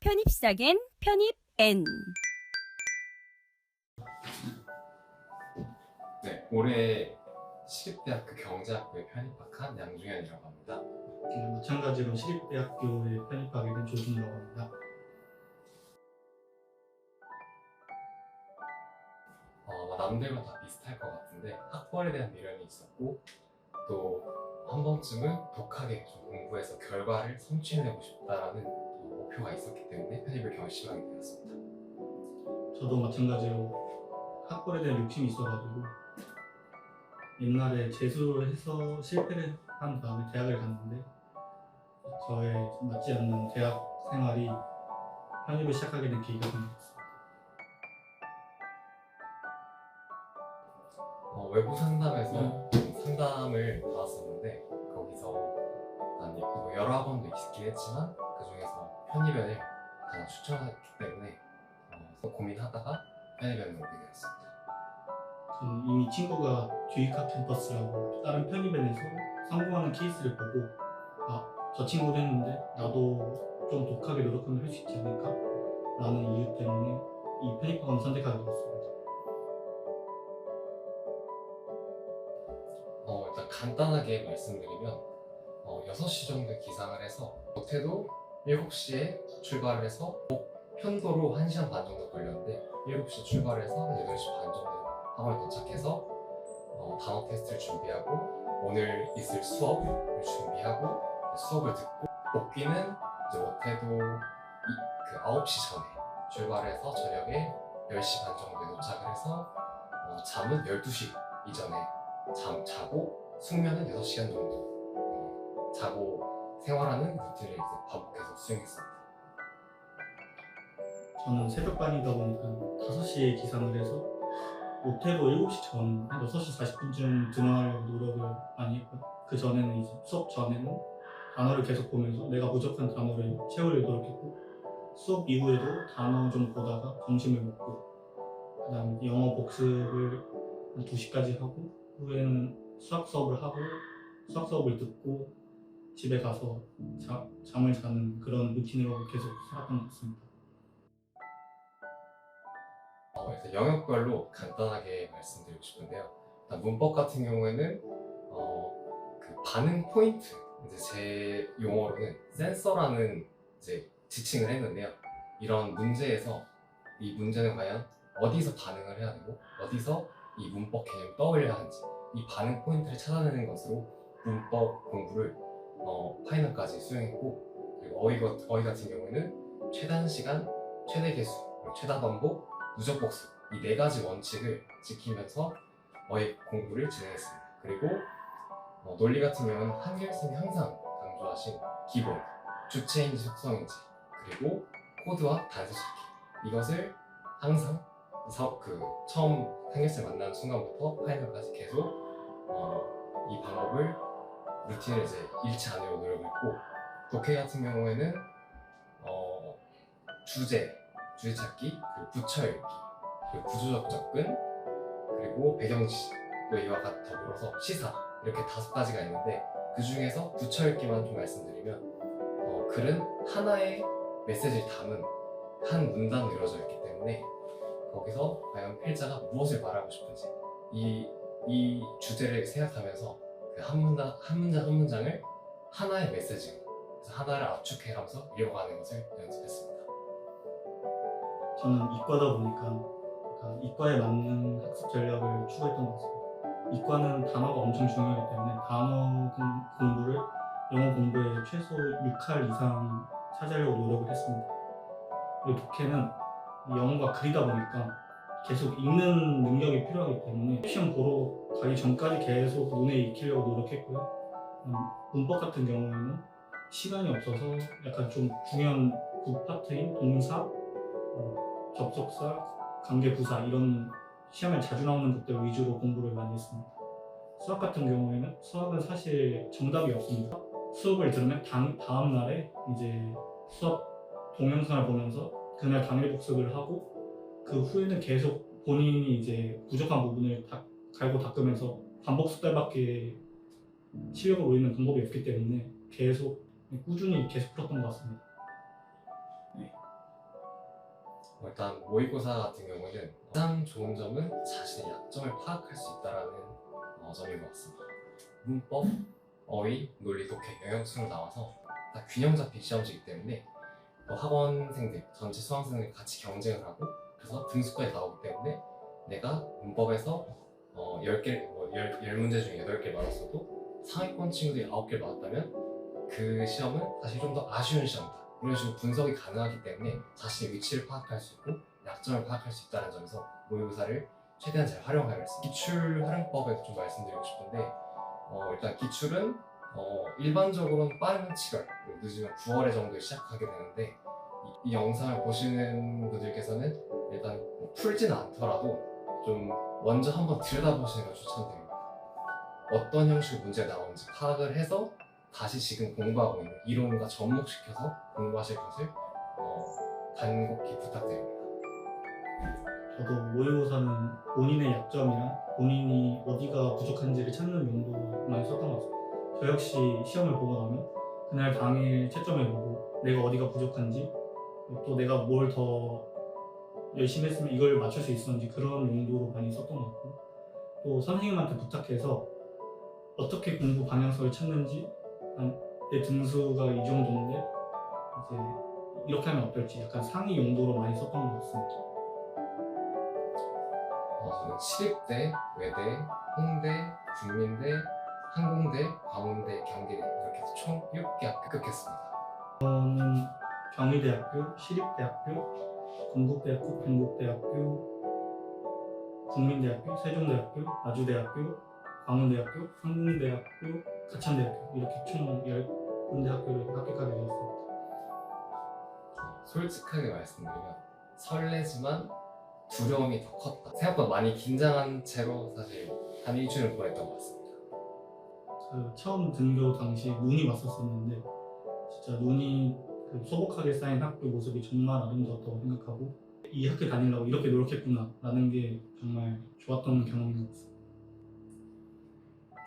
편입 시작엔 편입 N. 네, 올해 시립대학교 경제학부에 편입학한 양중현이라고 합니다. 마찬가지로 시립대학교에 편입하게 된 조준이라고 합니다. 남들과 다 비슷할 것 같은데 학벌에 대한 미련이 있었고 또 한 번쯤은 독하게 좀 공부해서 결과를 성취해내고 싶다라는 목표가 있었기 때문에 편입을 결심하게 되었습니다. 저도 마찬가지로 학벌에 대한 욕심이 있어가지고 옛날에 재수해서 실패를 한 다음에 대학을 갔는데 저의 맞지 않는 대학 생활이 편입을 시작하게 된 계기가 된 것 같습니다. 외부 상담에서 상담을 받았었는데 거기서 뭐 여러 학원도 있긴 했지만 그 중에서 편입연을 가장 추천했기 때문에 고민하다가 편입연을 오게 되었습니다. 저는 이미 친구가 주의카 캠퍼스라고 다른 편입원에서 성공하는 케이스를 보고 저 친구도 했는데 나도 좀 독하게 노력하면 할 수 있지 않을까? 라는 이유 때문에 이 편입학원을 선택하게 되었습니다. 일단 간단하게 말씀드리면 6시 정도에 기상을 해서 못해도 7시에 출발을 해서 편도로 1시간 반 정도 걸렸는데 7시에 출발을 해서 8시 반 정도에 학원에 도착해서 단어 테스트를 준비하고 오늘 있을 수업을 준비하고 수업을 듣고 복귀는 이제 못해도 9시 전에 출발해서 저녁에 10시 반 정도에 도착을 해서 잠은 12시 이전에 자고 숙면은 6시간 정도 자고 생활하는 루틴을 이제 반복해서 수행했습니다. 저는 새벽반이다 보니까 5시에 기상을 해서 못해도 7시 전, 한 6시 40분쯤 등원하려고 노력을 많이 했고요. 그 전에는 이제 수업 전에는 단어를 계속 보면서 내가 부족한 단어를 채우려고 노력했고 수업 이후에도 단어 좀 보다가 점심을 먹고 그 다음에 영어 복습을 한 2시까지 하고 후에는 수학 수업을 하고 수학 수업을 듣고 집에 가서 잠을 자는 그런 루틴으로 계속 살았던 것 같습니다. 일단 영역별로 간단하게 말씀드리고 싶은데요. 일단 문법 같은 경우에는 그 반응 포인트, 이제 제 용어로는 센서라는 이제 지칭을 했는데요. 이런 문제에서 이 문제는 과연 어디서 반응을 해야 되고 어디서 이 문법 개념을 떠올려야 하는지 이 반응 포인트를 찾아내는 것으로 문법 공부를 파이널까지 수행했고 그리고 어휘 같은 경우에는 최단 시간, 최대 개수, 최다 반복, 누적 복수 이 4가지 원칙을 지키면서 어휘 공부를 진행했습니다. 그리고 논리 같은 경우는 한결쌤이 항상 강조하신 기본, 주체인지 속성인지 그리고 코드와 단서 찾기 이것을 항상 처음 한결쌤 만나는 순간부터 파이널까지 계속 이 방법을 루틴을 이제 잃지 않으려고 노력했고 독해 같은 경우에는 주제 찾기, 그리고 부처 읽기, 그리고 구조적 접근, 그리고 배경지, 또 이와 더불어서 시사 이렇게 5가지가 있는데 그 중에서 부처 읽기만 좀 말씀드리면 글은 하나의 메시지를 담은 한 문단으로 이루어져 있기 때문에 거기서 과연 필자가 무엇을 말하고 싶은지 이 주제를 생각하면서 그 한 문장을 하나의 메시지로 그래서 하나를 압축해가면서 이어가는 것을 연습했습니다. 저는 이과다 보니까 이과에 맞는 학습 전략을 추구했던 것 같습니다. 이과는 단어가 엄청 중요하기 때문에 단어 공부를 영어 공부에 최소 6할 이상 차지하려고 노력을 했습니다. 그리고 독해는 영어가 글이다 보니까 계속 읽는 능력이 필요하기 때문에 시험 보러 가기 전까지 계속 눈에 익히려고 노력했고요. 문법 같은 경우에는 시간이 없어서 약간 좀 중요한 부파트인 동사, 접속사, 관계부사 이런 시험에 자주 나오는 것들 위주로 공부를 많이 했습니다. 수학 같은 경우에는 수학은 사실 정답이 없습니다. 수업을 들으면 다음 날에 이제 수업 동영상을 보면서 그날 당일 복습을 하고 그 후에는 계속 본인이 이제 부족한 부분을 갈고 닦으면서 반복 습관밖에 실력을 올리는 방법이 없기 때문에 꾸준히 계속 풀었던 것 같습니다. 일단 모의고사 같은 경우는 가장 좋은 점은 자신의 약점을 파악할 수 있다는 점인 것 같습니다. 문법, 어휘, 논리, 독해, 영역 순으로 나와서 다 균형 잡힌 시험지이기 때문에 또 학원생들, 전체 수강생들 같이 경쟁을 하고 그래서 등수까지 나오기 때문에 내가 문법에서 10문제 중에 8개 맞았어도 상위권 친구들이 9개 맞았다면 그 시험은 사실 좀 더 아쉬운 시험이다. 이런 식으로 분석이 가능하기 때문에 자신의 위치를 파악할 수 있고 약점을 파악할 수 있다는 점에서 모의고사를 최대한 잘 활용하려 했습니다. 기출 활용법에 좀 말씀드리고 싶은데 일단 기출은 일반적으로는 빠르면 7월, 늦으면 9월에 정도에 시작하게 되는데 이 영상을 보시는 분들께서는 일단 풀지는 않더라도 좀 먼저 한번 들여다보시는 걸 추천드립니다. 어떤 형식의 문제가 나오는지 파악을 해서 다시 지금 공부하고 있는 이론과 접목시켜서 공부하실 것을 간곡히 부탁드립니다. 저도 모의고사는 본인의 약점이랑 본인이 어디가 부족한지를 찾는 용도로 많이 썼던 것 같아요. 저 역시 시험을 보고 나면 그날 당일 채점을 보고 내가 어디가 부족한지 또 내가 뭘 더 열심히 했으면 이걸 맞출 수 있었는지 그런 용도로 많이 썼던 것 같고 또 선생님한테 부탁해서 어떻게 공부 방향성을 찾는지 내 등수가 이 정도인데 이제 이렇게 하면 어떨지 약간 상위 용도로 많이 썼던 것 같습니다. 저는 시립대, 외대, 홍대, 국민대, 항공대, 광운대, 경기대 이렇게 해서 총 7개 학교 합격했습니다. 저는 경희대학교, 시립대학교, 건국대학교, 동국대학교, 국민대학교, 세종대학교, 아주대학교, 광운대학교, 항공대학교, 가천대학교 이렇게 총 10군데 학교를 합격하게 되었습니다. 솔직하게 말씀드리면 설레지만 두려움이 더 컸다. 생각보다 많이 긴장한 채로 사실 한 일주일을 보냈던 것 같습니다. 그 처음 등교 당시 눈이 왔었었는데 진짜 눈이 그 소복하게 쌓인 학교 모습이 정말 아름다웠다고 생각하고 이 학교 다니려고 이렇게 노력했구나 라는 게 정말 좋았던 경험인 것 같습니다.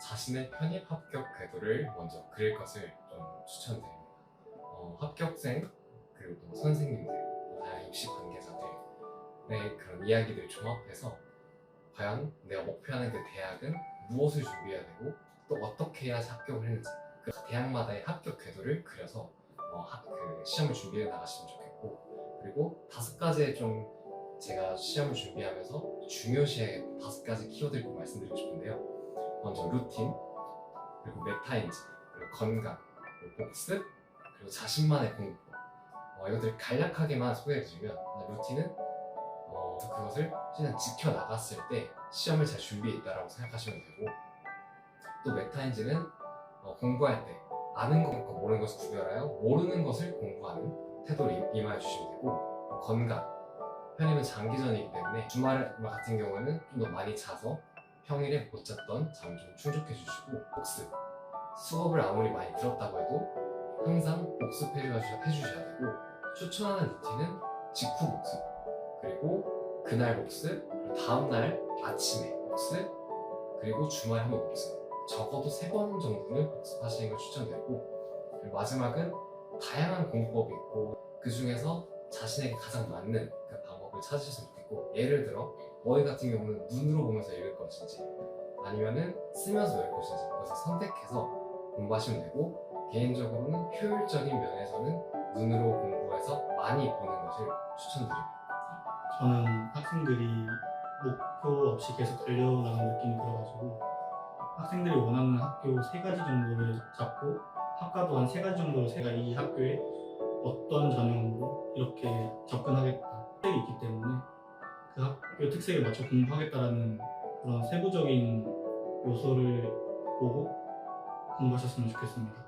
자신의 편입 합격 궤도를 먼저 그릴 것을 좀 추천드립니다. 합격생 그리고 또 선생님들, 또 다양한 입시 관계자들의 그런 이야기들 종합해서 과연 내가 목표하는 그 대학은 무엇을 준비해야 되고 또 어떻게 해야지 합격을 했는지 그 대학마다의 합격 궤도를 그려서 그 시험을 준비해 나가시면 좋겠고 그리고 5가지의 좀 제가 시험을 준비하면서 중요시하게 5가지 키워드를 꼭 말씀드리고 싶은데요. 먼저 루틴, 그리고 메타인지, 그리고 건강, 그리고 복습, 그리고 자신만의 공부 이것들을 간략하게만 소개해드리면 루틴은 그것을 최대한 지켜나갔을 때 시험을 잘 준비했다라고 생각하시면 되고 또 메타인지는 공부할 때 아는 것과 모르는 것을 구별하여 모르는 것을 공부하는 태도를 임하여 주시면 되고 건강, 편입은 장기전이기 때문에 주말 같은 경우에는 좀 더 많이 자서 평일에 못 잤던 잠 좀 충족해 주시고 복습, 수업을 아무리 많이 들었다고 해도 항상 복습해 주셔야 되고 추천하는 루틴은 직후 복습 그리고 그날 복습 그리고 다음날 아침에 복습 그리고 주말에 한번 복습 적어도 3번 정도는 복습하시는 걸 추천드리고 그리고 마지막은 다양한 공부법이 있고 그 중에서 자신에게 가장 맞는 그 방법을 찾으셨으면 좋겠고 예를 들어 어휘 같은 경우는 눈으로 보면서 읽을 것인지 아니면은 쓰면서 읽을 것인지 그것을 선택해서 공부하시면 되고 개인적으로는 효율적인 면에서는 눈으로 공부해서 많이 보는 것을 추천드립니다. 저는 학생들이 목표 없이 계속 달려나가는 느낌이 들어가지고 학생들이 원하는 학교 3가지 정도를 잡고 학과도 한 3가지 정도를 제가 이 학교에 어떤 전형으로 이렇게 접근하겠다 특색이 있기 때문에 그 학교 특색에 맞춰 공부하겠다라는 그런 세부적인 요소를 보고 공부하셨으면 좋겠습니다.